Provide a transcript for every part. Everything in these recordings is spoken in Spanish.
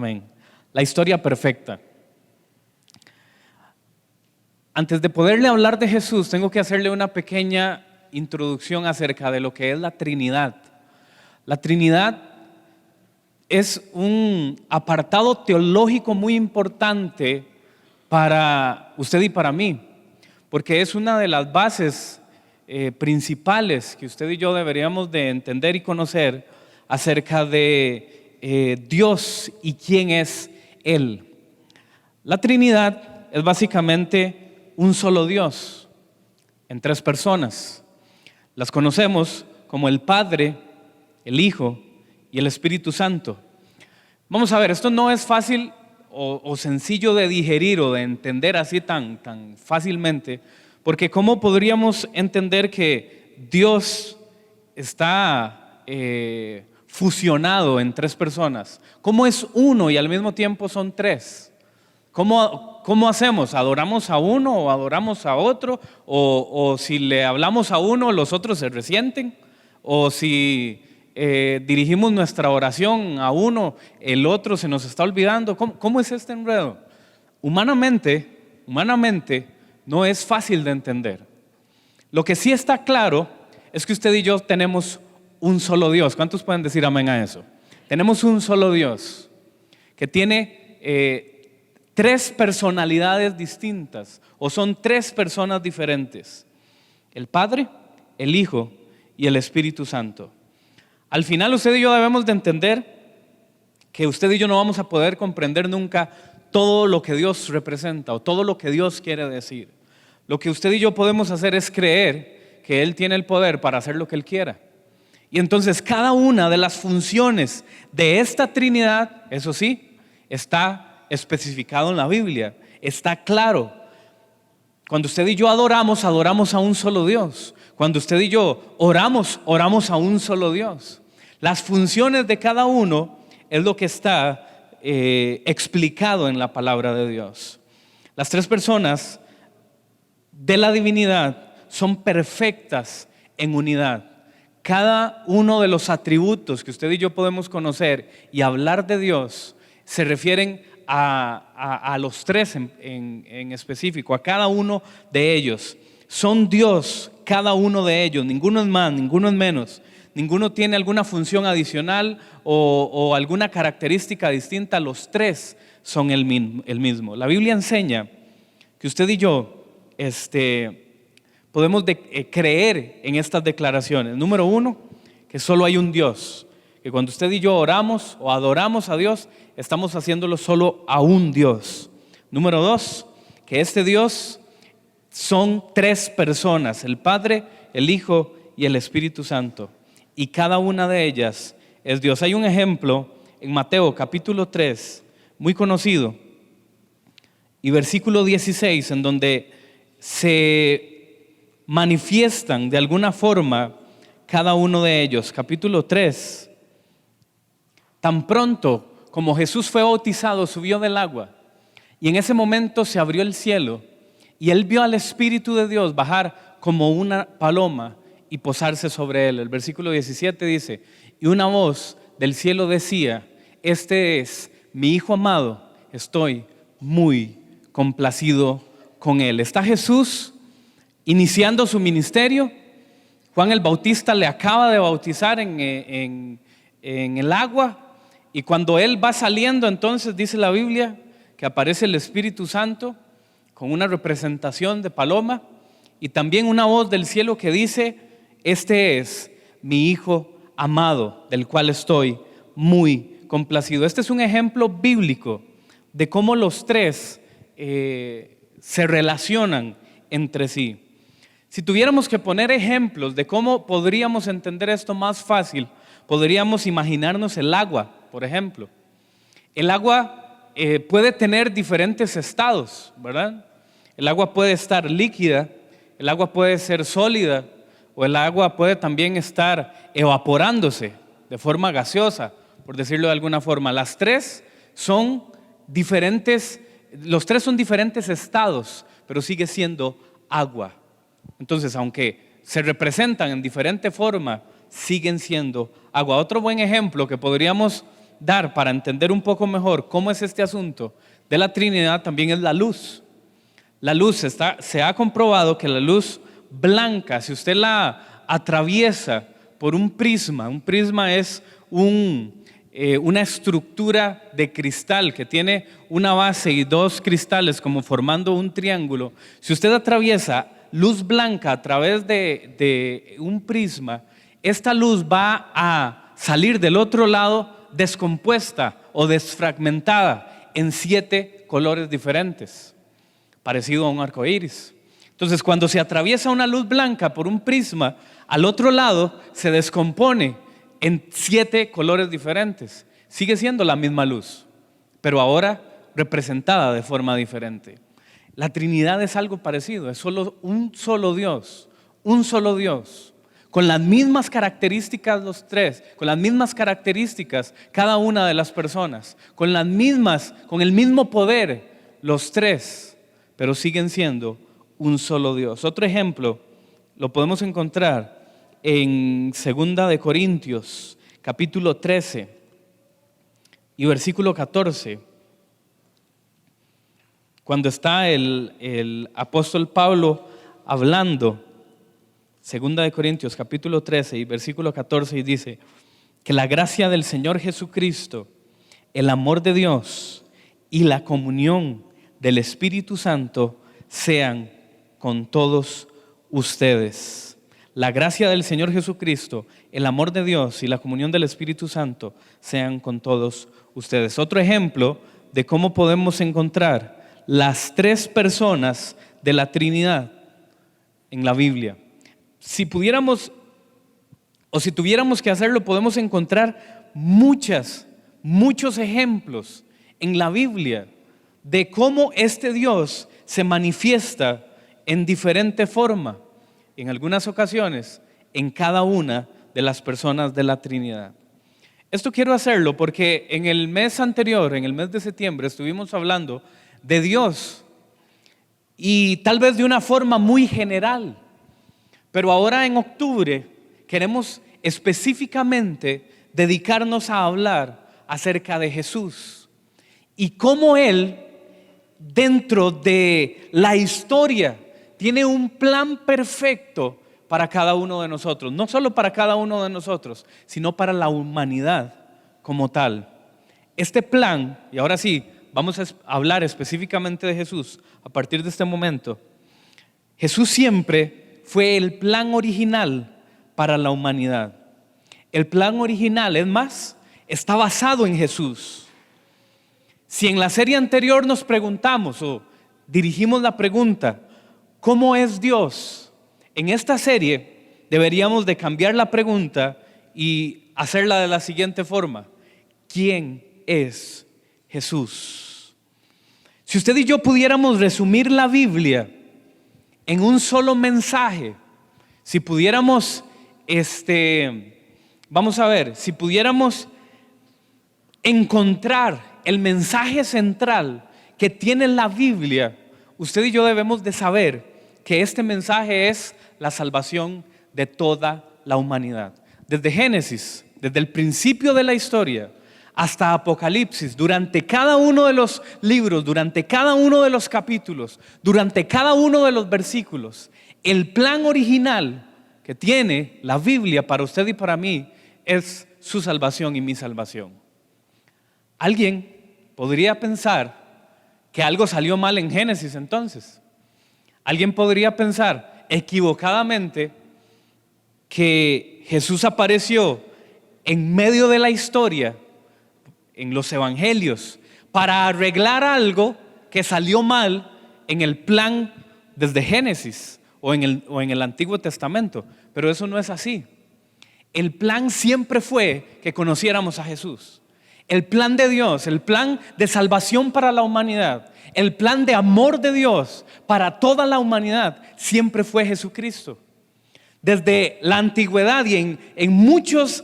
Amén. La historia perfecta. Antes de poderle hablar de Jesús, tengo que hacerle una pequeña introducción acerca de lo que es la Trinidad. La Trinidad es un apartado teológico muy importante para usted y para mí, porque es una de las bases principales que usted y yo deberíamos de entender y conocer acerca de Dios y quién es Él. La Trinidad es básicamente un solo Dios en tres personas. Las conocemos como el Padre, el Hijo y el Espíritu Santo. Vamos a ver, esto no es fácil o sencillo de digerir o de entender así tan fácilmente, porque ¿cómo podríamos entender que Dios está fusionado en tres personas? ¿Cómo es uno y al mismo tiempo son tres? ¿Cómo hacemos? ¿Adoramos a uno o adoramos a otro? ¿O si le hablamos a uno, los otros se resienten? ¿O si dirigimos nuestra oración a uno, el otro se nos está olvidando? ¿Cómo es este enredo? Humanamente no es fácil de entender. Lo que sí está claro es que usted y yo tenemos un solo Dios. ¿Cuántos pueden decir amén a eso? Tenemos un solo Dios que tiene tres personalidades distintas, o son tres personas diferentes: el Padre, el Hijo y el Espíritu Santo. Al final usted y yo debemos de entender que usted y yo no vamos a poder comprender nunca todo lo que Dios representa o todo lo que Dios quiere decir. Lo que usted y yo podemos hacer es creer que Él tiene el poder para hacer lo que Él quiera. Y entonces cada una de las funciones de esta Trinidad, eso sí, está especificado en la Biblia, está claro. Cuando usted y yo adoramos a un solo Dios. Cuando usted y yo oramos a un solo Dios. Las funciones de cada uno es lo que está explicado en la palabra de Dios. Las tres personas de la divinidad son perfectas en unidad. Cada uno de los atributos que usted y yo podemos conocer y hablar de Dios se refieren a los tres en específico, a cada uno de ellos. Son Dios cada uno de ellos, ninguno es más, ninguno es menos, ninguno tiene alguna función adicional o alguna característica distinta. Los tres son el mismo. La Biblia enseña que usted y yo podemos creer en estas declaraciones. Número uno, que solo hay un Dios, que cuando usted y yo oramos o adoramos a Dios, estamos haciéndolo solo a un Dios. Número dos, que este Dios son tres personas: el Padre, el Hijo y el Espíritu Santo, y cada una de ellas es Dios. Hay un ejemplo en Mateo capítulo 3, muy conocido, y versículo 16, en donde se manifiestan de alguna forma cada uno de ellos. Capítulo 3. Tan pronto como Jesús fue bautizado, subió del agua, y en ese momento se abrió el cielo, y él vio al Espíritu de Dios bajar como una paloma y posarse sobre él. El versículo 17 dice: y una voz del cielo decía: este es mi Hijo amado, estoy muy complacido con él. Está Jesús iniciando su ministerio. Juan el Bautista le acaba de bautizar en el agua. Y cuando él va saliendo, entonces dice la Biblia que aparece el Espíritu Santo con una representación de paloma y también una voz del cielo que dice: este es mi Hijo amado, del cual estoy muy complacido. Este es un ejemplo bíblico de cómo los tres se relacionan entre sí. Si tuviéramos que poner ejemplos de cómo podríamos entender esto más fácil, podríamos imaginarnos el agua, por ejemplo. El agua puede tener diferentes estados, ¿verdad? El agua puede estar líquida, el agua puede ser sólida, o el agua puede también estar evaporándose de forma gaseosa, por decirlo de alguna forma. Los tres son diferentes estados, pero sigue siendo agua. Entonces, aunque se representan en diferente forma, siguen siendo agua. Otro buen ejemplo que podríamos dar para entender un poco mejor cómo es este asunto de la Trinidad también es la luz. La luz se ha comprobado que la luz blanca, si usted la atraviesa por un prisma es una estructura de cristal que tiene una base y dos cristales como formando un triángulo. Si usted atraviesa luz blanca a través de un prisma, esta luz va a salir del otro lado descompuesta o desfragmentada en 7 colores diferentes, parecido a un arco iris. Entonces, cuando se atraviesa una luz blanca por un prisma, al otro lado se descompone en 7 colores diferentes. Sigue siendo la misma luz, pero ahora representada de forma diferente. La Trinidad es algo parecido, es solo un solo Dios, con las mismas características los tres, con las mismas características cada una de las personas, con el mismo poder los tres, pero siguen siendo un solo Dios. Otro ejemplo lo podemos encontrar en 2 de Corintios, capítulo 13 y versículo 14, cuando está el apóstol Pablo hablando. 2 de Corintios, capítulo 13 y versículo 14, y dice: que la gracia del Señor Jesucristo, el amor de Dios y la comunión del Espíritu Santo sean con todos ustedes. La gracia del Señor Jesucristo, el amor de Dios y la comunión del Espíritu Santo sean con todos ustedes. Otro ejemplo de cómo podemos encontrar las 3 personas de la Trinidad en la Biblia. Si tuviéramos que hacerlo, podemos encontrar muchos ejemplos en la Biblia de cómo este Dios se manifiesta en diferente forma, en algunas ocasiones, en cada una de las personas de la Trinidad. Esto quiero hacerlo porque en el mes anterior, en el mes de septiembre, estuvimos hablando de Dios y tal vez de una forma muy general. Pero ahora en octubre queremos específicamente dedicarnos a hablar acerca de Jesús y cómo Él, dentro de la historia, tiene un plan perfecto para cada uno de nosotros. No solo para cada uno de nosotros, sino para la humanidad como tal. Este plan, y ahora sí, vamos a hablar específicamente de Jesús a partir de este momento. Jesús siempre fue el plan original para la humanidad. El plan original, es más, está basado en Jesús. Si en la serie anterior nos preguntamos o dirigimos la pregunta, ¿cómo es Dios? En esta serie deberíamos de cambiar la pregunta y hacerla de la siguiente forma: ¿quién es Jesús? Si usted y yo pudiéramos resumir la Biblia en un solo mensaje, si pudiéramos, si pudiéramos encontrar el mensaje central que tiene la Biblia, usted y yo debemos de saber que este mensaje es la salvación de toda la humanidad. Desde Génesis, desde el principio de la historia, hasta Apocalipsis, durante cada uno de los libros, durante cada uno de los capítulos, durante cada uno de los versículos, el plan original que tiene la Biblia para usted y para mí es su salvación y mi salvación. Alguien podría pensar que algo salió mal en Génesis entonces. Alguien podría pensar equivocadamente que Jesús apareció en medio de la historia, en los evangelios, para arreglar algo que salió mal en el plan desde Génesis o en el Antiguo Testamento. Pero eso no es así. El plan siempre fue que conociéramos a Jesús. El plan de Dios, el plan de salvación para la humanidad, el plan de amor de Dios para toda la humanidad siempre fue Jesucristo. Desde la antigüedad y en muchos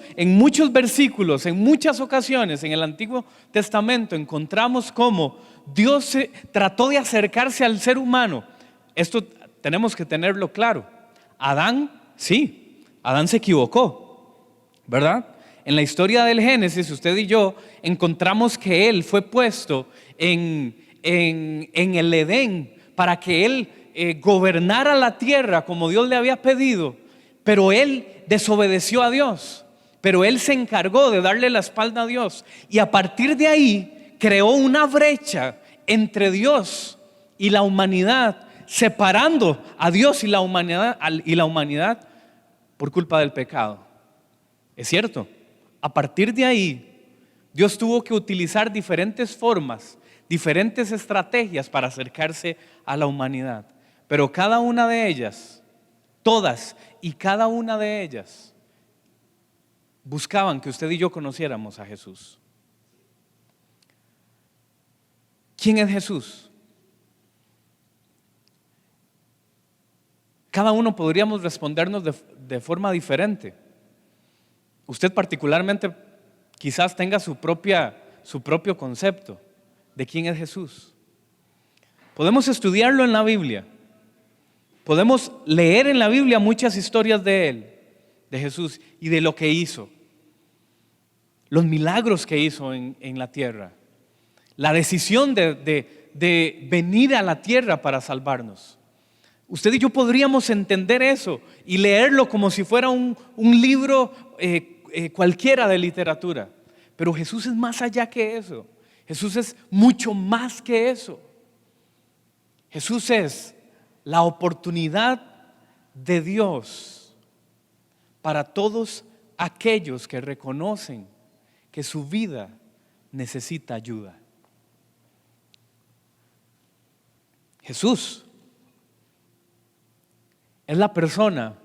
versículos, en muchas ocasiones en el Antiguo Testamento encontramos cómo Dios trató de acercarse al ser humano. Esto tenemos que tenerlo claro. Adán se equivocó, ¿verdad? en la historia del Génesis, usted y yo encontramos que Él fue puesto en el Edén para que Él gobernara la tierra como Dios le había pedido, pero Él desobedeció a Dios, pero Él se encargó de darle la espalda a Dios, y a partir de ahí creó una brecha entre Dios y la humanidad, separando a Dios y la humanidad por culpa del pecado. Es cierto, a partir de ahí Dios tuvo que utilizar diferentes formas, diferentes estrategias para acercarse a la humanidad, pero cada una de ellas, todas y cada una de ellas, buscaban que usted y yo conociéramos a Jesús. ¿Quién es Jesús? Cada uno podríamos respondernos de forma diferente. Usted particularmente quizás tenga su propio concepto de quién es Jesús. Podemos estudiarlo en la Biblia. Podemos leer en la Biblia muchas historias de Él, de Jesús, y de lo que hizo. Los milagros que hizo en la tierra. La decisión de venir a la tierra para salvarnos. Usted y yo podríamos entender eso y leerlo como si fuera un libro cualquiera de literatura. Pero Jesús es más allá que eso. Jesús es mucho más que eso. Jesús es la oportunidad de Dios para todos aquellos que reconocen que su vida necesita ayuda. Jesús es la persona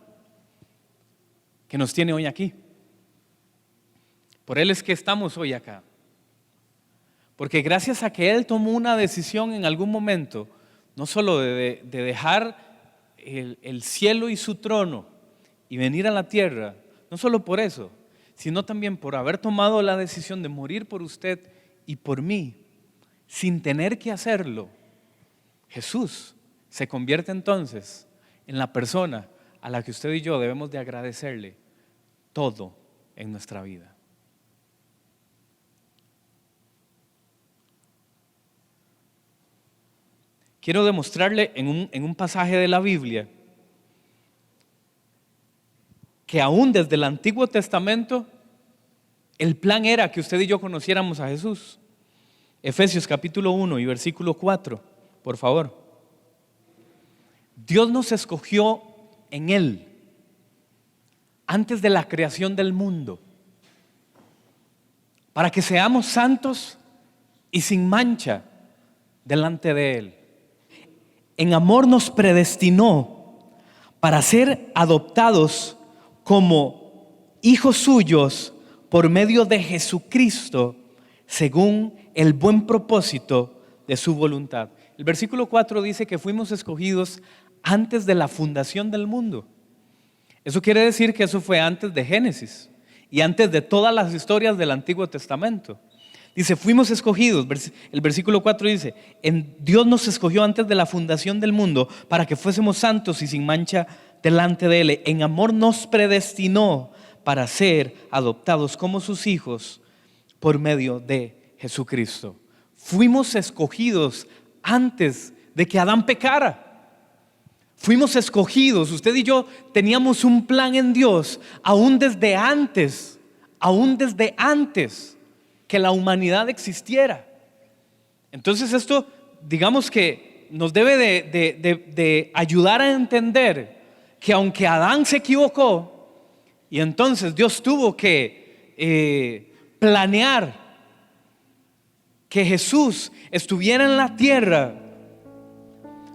que nos tiene hoy aquí. Por Él es que estamos hoy acá. Porque gracias a que Él tomó una decisión en algún momento, no solo de dejar el cielo y su trono y venir a la tierra, no solo por eso, sino también por haber tomado la decisión de morir por usted y por mí, sin tener que hacerlo, Jesús se convierte entonces en la persona a la que usted y yo debemos de agradecerle todo en nuestra vida. Quiero demostrarle en un pasaje de la Biblia que aún desde el Antiguo Testamento el plan era que usted y yo conociéramos a Jesús. Efesios capítulo 1 y versículo 4, por favor. Dios nos escogió en Él antes de la creación del mundo para que seamos santos y sin mancha delante de Él. En amor nos predestinó para ser adoptados como hijos suyos por medio de Jesucristo, según el buen propósito de su voluntad. El versículo 4 dice que fuimos escogidos antes de la fundación del mundo. Eso quiere decir que eso fue antes de Génesis y antes de todas las historias del Antiguo Testamento. Dice, fuimos escogidos, el versículo 4 dice, Dios nos escogió antes de la fundación del mundo para que fuésemos santos y sin mancha delante de Él. En amor nos predestinó para ser adoptados como sus hijos por medio de Jesucristo. Fuimos escogidos antes de que Adán pecara. Fuimos escogidos, usted y yo teníamos un plan en Dios aún desde antes que la humanidad existiera. Entonces esto, digamos que nos debe de ayudar a entender que aunque Adán se equivocó y entonces Dios tuvo que planear que Jesús estuviera en la tierra,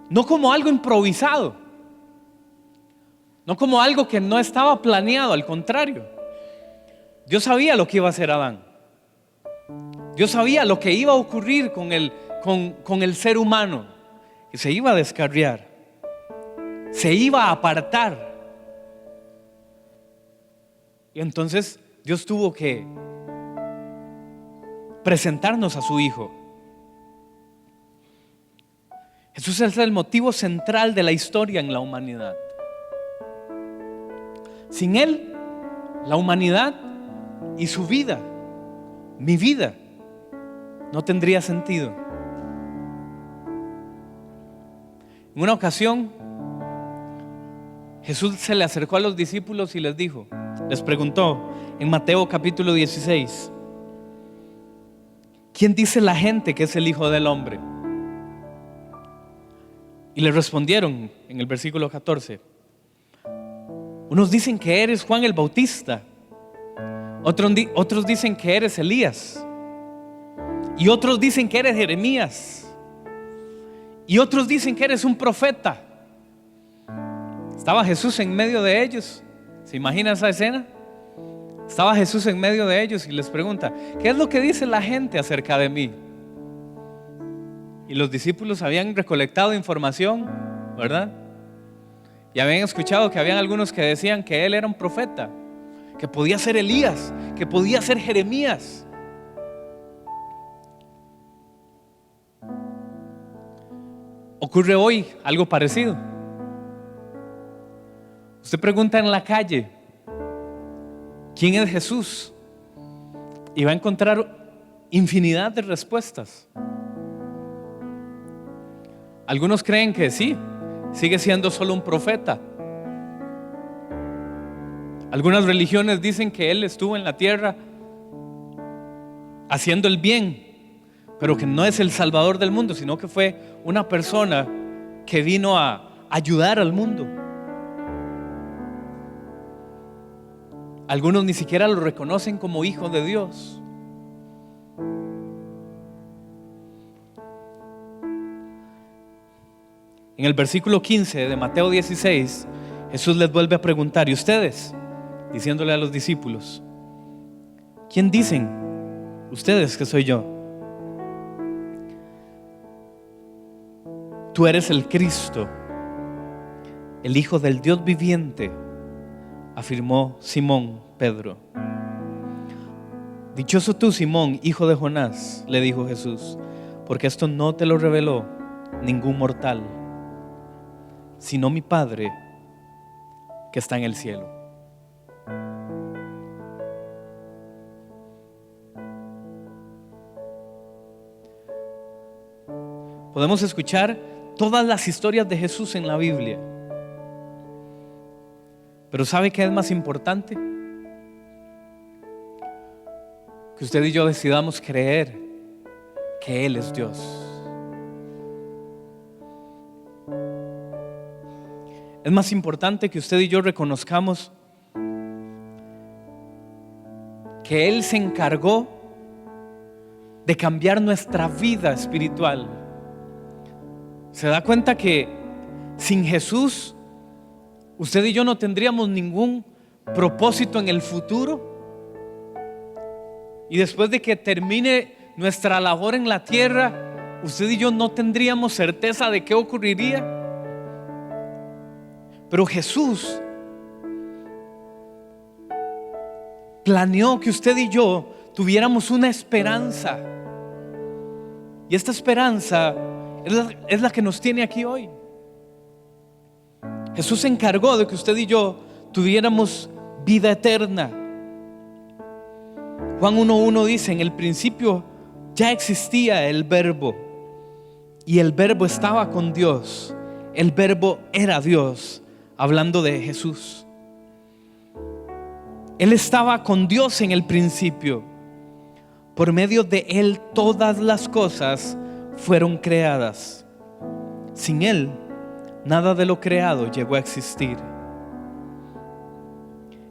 no como algo improvisado, no como algo que no estaba planeado, al contrario, Dios sabía lo que iba a hacer Adán. Dios sabía lo que iba a ocurrir con el ser humano, que se iba a descarriar, se iba a apartar. Y entonces Dios tuvo que presentarnos a su Hijo. Jesús es el motivo central de la historia en la humanidad. Sin Él, la humanidad y su vida, mi vida, no tendría sentido. En una ocasión, Jesús se le acercó a los discípulos y les preguntó en Mateo capítulo 16, ¿quién dice la gente que es el Hijo del Hombre? Y le respondieron en el versículo 14, unos dicen que eres Juan el Bautista, otros dicen que eres Elías, y otros dicen que eres Jeremías, y otros dicen que eres un profeta. Estaba Jesús en medio de ellos. ¿Se imagina esa escena? Estaba Jesús en medio de ellos y les pregunta, ¿qué es lo que dice la gente acerca de mí? Y los discípulos habían recolectado información, ¿verdad? Y habían escuchado que habían algunos que decían que él era un profeta, que podía ser Elías, que podía ser Jeremías. Ocurre hoy algo parecido. Usted pregunta en la calle, ¿quién es Jesús? Y va a encontrar infinidad de respuestas. Algunos creen que sí, sigue siendo solo un profeta. Algunas religiones dicen que él estuvo en la tierra haciendo el bien, pero que no es el salvador del mundo, sino que fue una persona que vino a ayudar al mundo. Algunos ni siquiera lo reconocen como hijo de Dios. En el versículo 15 de Mateo 16, Jesús les vuelve a preguntar, ¿y ustedes? Diciéndole a los discípulos, ¿quién dicen ustedes que soy yo? Tú eres el Cristo, el Hijo del Dios viviente, afirmó Simón Pedro. Dichoso tú, Simón, hijo de Jonás, le dijo Jesús, porque esto no te lo reveló ningún mortal, sino mi Padre que está en el cielo. Podemos escuchar todas las historias de Jesús en la Biblia, pero ¿sabe qué es más importante? Que usted y yo decidamos creer que Él es Dios. Es más importante que usted y yo reconozcamos que Él se encargó de cambiar nuestra vida espiritual. ¿Se da cuenta que sin Jesús usted y yo no tendríamos ningún propósito en el futuro? Y después de que termine nuestra labor en la tierra, usted y yo no tendríamos certeza de qué ocurriría. Pero Jesús planeó que usted y yo tuviéramos una esperanza. Y esta esperanza es la que nos tiene aquí hoy. Jesús se encargó de que usted y yo tuviéramos vida eterna. Juan 1:1 dice, en el principio ya existía el Verbo, y el Verbo estaba con Dios. El Verbo era Dios, hablando de Jesús. Él estaba con Dios en el principio. Por medio de Él todas las cosas fueron creadas. Sin Él, nada de lo creado llegó a existir.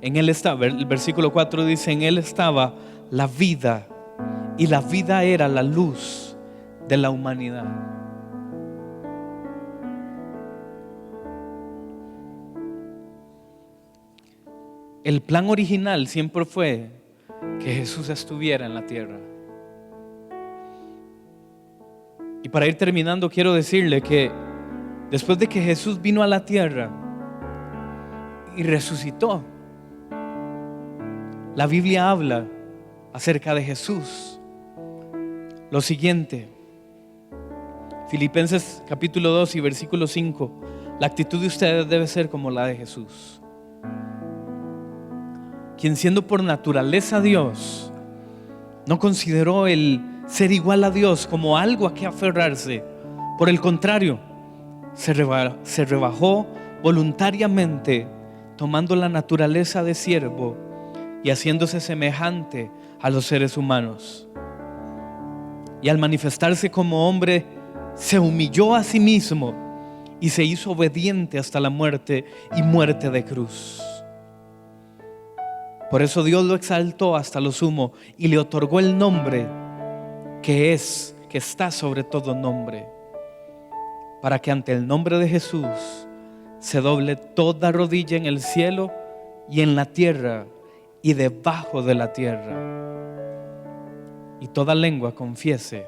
En Él estaba, el versículo 4 dice, en Él estaba la vida, y la vida era la luz de la humanidad. El plan original siempre fue que Jesús estuviera en la tierra. Y para ir terminando, quiero decirle que después de que Jesús vino a la tierra y resucitó, la Biblia habla acerca de Jesús lo siguiente. Filipenses capítulo 2 y versículo 5. La actitud de ustedes debe ser como la de Jesús, quien siendo por naturaleza Dios, no consideró el ser igual a Dios como algo a que aferrarse. Por el contrario, se rebajó voluntariamente, tomando la naturaleza de siervo y haciéndose semejante a los seres humanos. Y al manifestarse como hombre, se humilló a sí mismo y se hizo obediente hasta la muerte y muerte de cruz. Por eso Dios lo exaltó hasta lo sumo y le otorgó el nombre que está sobre todo nombre, para que ante el nombre de Jesús se doble toda rodilla en el cielo y en la tierra y debajo de la tierra, y toda lengua confiese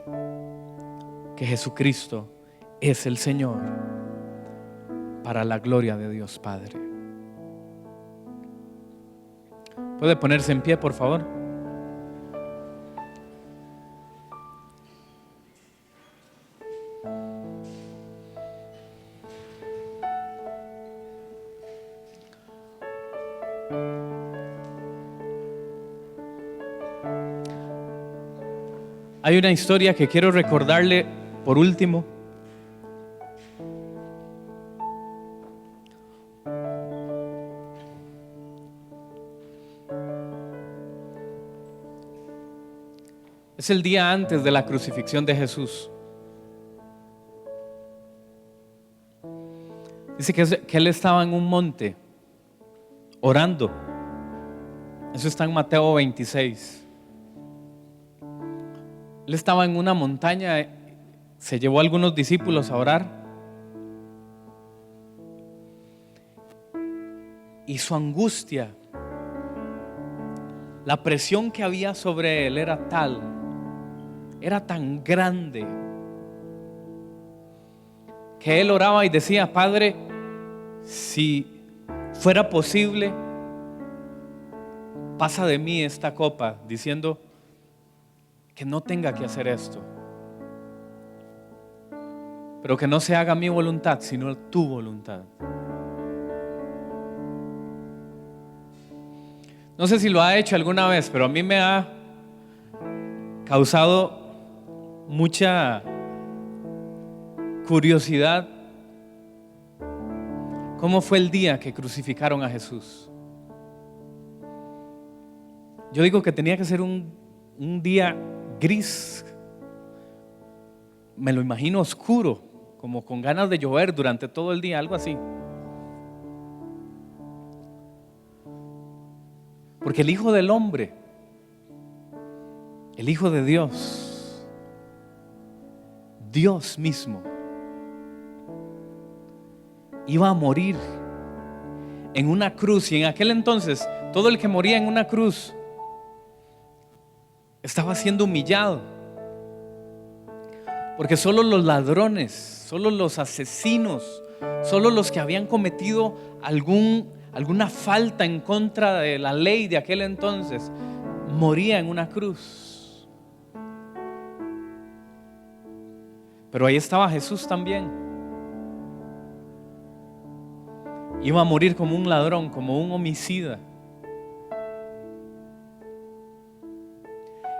que Jesucristo es el Señor, para la gloria de Dios Padre. ¿Puede ponerse en pie, por favor? Hay una historia que quiero recordarle por último. Es el día antes de la crucifixión de Jesús. Dice que él estaba en un monte orando. Eso está en Mateo 26. Él estaba en una montaña, se llevó a algunos discípulos a orar. Y su angustia, la presión que había sobre él era tan grande, que él oraba y decía: Padre, si fuera posible, pasa de mí esta copa, diciendo que no tenga que hacer esto, pero que no se haga mi voluntad, sino tu voluntad. No sé si lo ha hecho alguna vez, pero a mí me ha causado mucha curiosidad cómo fue el día que crucificaron a Jesús. Yo digo que tenía que ser un día gris, me lo imagino oscuro, como con ganas de llover durante todo el día, algo así. Porque el Hijo del Hombre, el Hijo de Dios, Dios mismo, iba a morir en una cruz. Y en aquel entonces todo el que moría en una cruz estaba siendo humillado, porque solo los ladrones, solo los asesinos, solo los que habían cometido alguna falta en contra de la ley de aquel entonces moría en una cruz. Pero ahí estaba Jesús también. Iba a morir como un ladrón, como un homicida.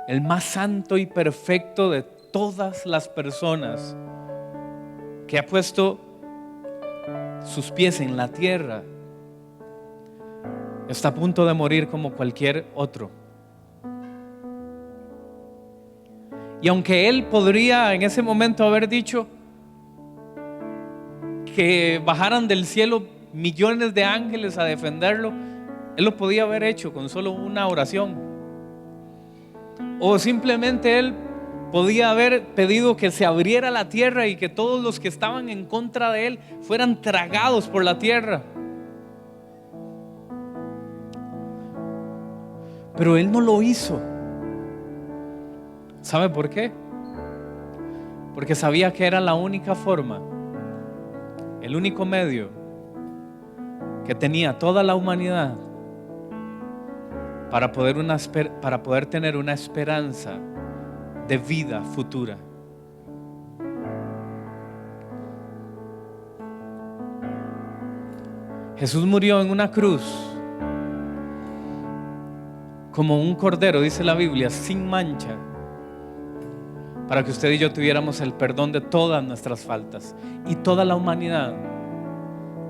El más santo y perfecto de todas las personas, que ha puesto sus pies en la tierra, está a punto de morir como cualquier otro. Y aunque él podría en ese momento haber dicho que bajaran del cielo millones de ángeles a defenderlo, él lo podía haber hecho con solo una oración. O simplemente él podía haber pedido que se abriera la tierra y que todos los que estaban en contra de él fueran tragados por la tierra. Pero él no lo hizo. ¿Sabe por qué? Porque sabía que era la única forma, el único medio que tenía toda la humanidad para poder tener una esperanza de vida futura. Jesús murió en una cruz como un cordero, dice la Biblia, sin mancha, para que usted y yo tuviéramos el perdón de todas nuestras faltas y toda la humanidad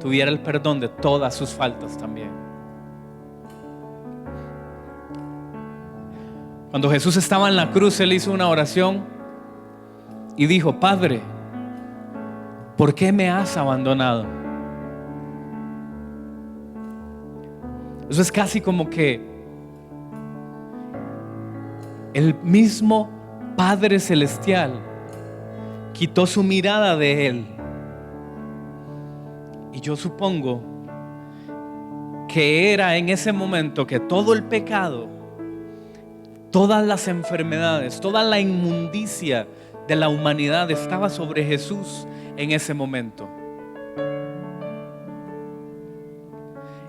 tuviera el perdón de todas sus faltas también. Cuando Jesús estaba en la cruz, Él hizo una oración y dijo: Padre, ¿por qué me has abandonado? Eso es casi como que el mismo Padre Celestial quitó su mirada de Él. Y yo supongo que era en ese momento que todo el pecado, todas las enfermedades, toda la inmundicia de la humanidad estaba sobre Jesús en ese momento.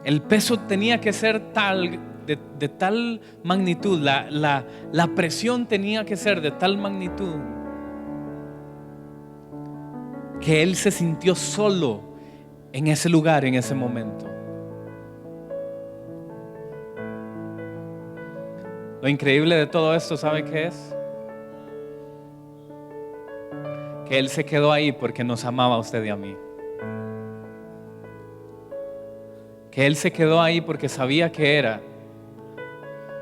El peso tenía que ser tal, de tal magnitud, la presión tenía que ser de tal magnitud que Él se sintió solo en ese lugar, en ese momento. Lo increíble de todo esto, ¿sabe qué es? Que Él se quedó ahí porque nos amaba a usted y a mí. Que Él se quedó ahí porque sabía que era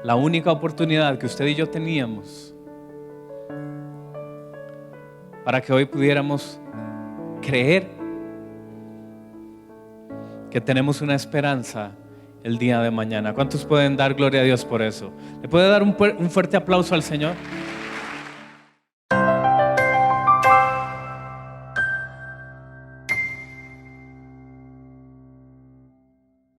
la única oportunidad que usted y yo teníamos para que hoy pudiéramos creer que tenemos una esperanza el día de mañana. ¿Cuántos pueden dar gloria a Dios por eso? ¿Le puede dar un fuerte aplauso al Señor?